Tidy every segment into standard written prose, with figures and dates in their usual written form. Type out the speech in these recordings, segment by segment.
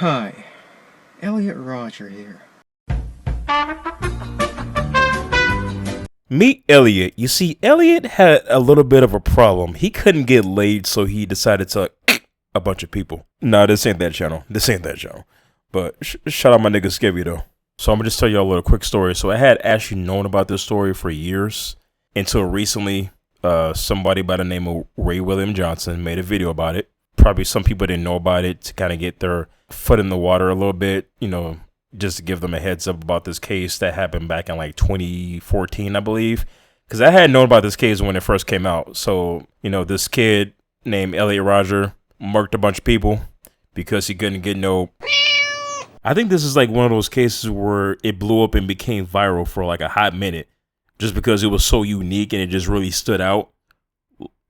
Hi, Elliot Roger here. Meet Elliot. You see, Elliot had a little bit of a problem. He couldn't get laid, so he decided to a bunch of people. Nah, this ain't that channel. But shout out my nigga Skivvy though. So I'm gonna just tell you a little quick story. So I had actually known about this story for years until recently. Somebody by the name of Ray William Johnson made a video about it. Probably some people didn't know about it to kind of get their foot in the water a little bit, you know, just to give them a heads up about this case that happened back in like 2014, I believe. Because I had known about this case when it first came out. So, you know, this kid named Elliot Roger murked a bunch of people because he couldn't get no... I think this is like one of those cases where it blew up and became viral for like a hot minute. Just because it was so unique and it just really stood out.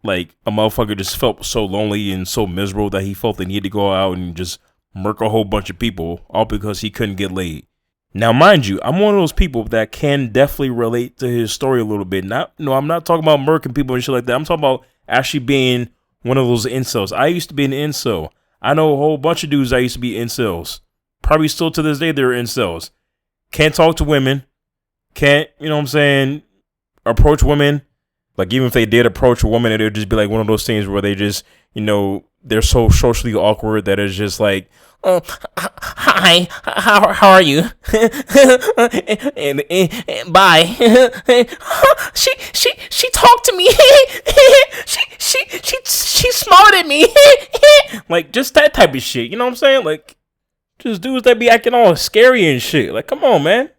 Like, a motherfucker just felt so lonely and so miserable that he felt the need to go out and just murk a whole bunch of people, all because he couldn't get laid. Now, mind you, I'm one of those people that can definitely relate to his story a little bit. I'm not talking about murking people and shit like that. I'm talking about actually being one of those incels. I used to be an incel. I know a whole bunch of dudes that used to be incels. Probably still to this day, they're incels. Can't talk to women. Can't, you know what I'm saying, approach women. Like, even if they did approach a woman, it would just be like one of those things where they just, you know, they're so socially awkward that it's just like, oh, hi, how are you? and bye. she talked to me. she smiled at me. Like, just that type of shit. You know what I'm saying? Like, just dudes that be acting all scary and shit. Like, come on, man.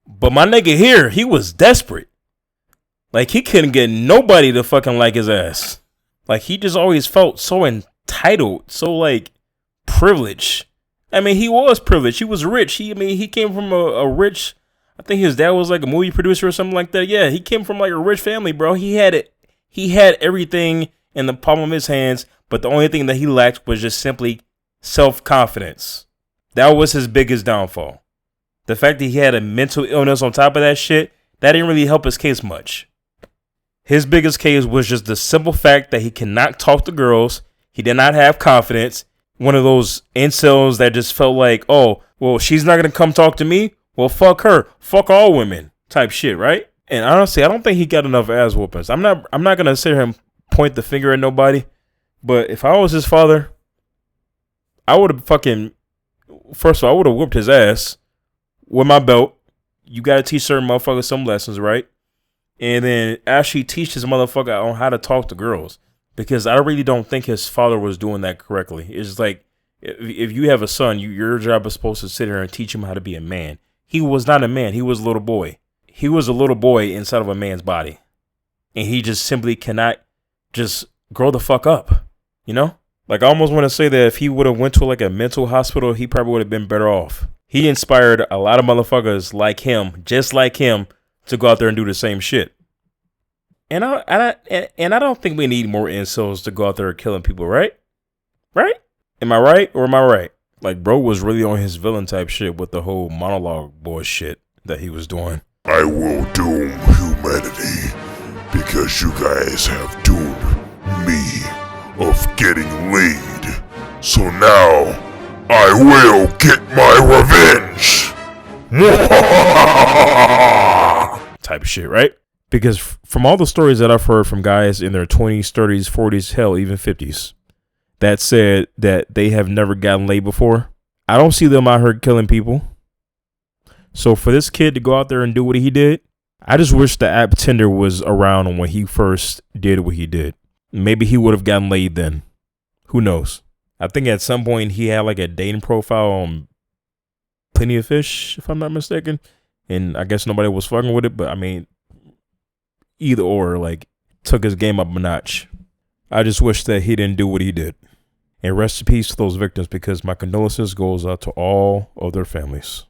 But my nigga here, he was desperate. Like, he couldn't get nobody to fucking like his ass. Like, he just always felt so entitled, so, like, privileged. I mean, he was privileged. He was rich. He came from a rich, I think his dad was, like, a movie producer or something like that. Yeah, he came from, like, a rich family, bro. He had it. He had everything in the palm of his hands, but the only thing that he lacked was just simply self-confidence. That was his biggest downfall. The fact that he had a mental illness on top of that shit, that didn't really help his case much. His biggest case was just the simple fact that he cannot talk to girls. He did not have confidence. One of those incels that just felt like, oh, well, she's not going to come talk to me. Well, fuck her. Fuck all women type shit, right? And honestly, I don't think he got enough ass whoopings. I'm not going to sit here and point the finger at nobody. But if I was his father, I would have first of all, I would have whooped his ass with my belt. You got to teach certain motherfuckers some lessons, right? And then actually teach this motherfucker on how to talk to girls. Because I really don't think his father was doing that correctly. It's like, if you have a son, your job is supposed to sit here and teach him how to be a man. He was not a man. He was a little boy. He was a little boy inside of a man's body. And he just simply cannot just grow the fuck up. You know? Like, I almost want to say that if he would have went to like a mental hospital, he probably would have been better off. He inspired a lot of motherfuckers like him, just like him, to go out there and do the same shit. And I don't think we need more incels to go out there killing people, right? Right? Am I right or am I right? Like, bro was really on his villain type shit with the whole monologue bullshit that he was doing. I will doom humanity because you guys have doomed me of getting laid. So now I will get my revenge. Type of shit, right? Because from all the stories that I've heard from guys in their 20s, 30s, 40s, hell, even 50s, that said that they have never gotten laid before, I don't see them out here killing people. So for this kid to go out there and do what he did, I just wish the app Tinder was around when he first did what he did. Maybe he would have gotten laid then. Who knows? I think at some point he had like a dating profile on Plenty of Fish, if I'm not mistaken. And I guess nobody was fucking with it, but I mean, either or, like, took his game up a notch. I just wish that he didn't do what he did. And rest in peace to those victims, because my condolences goes out to all of their families.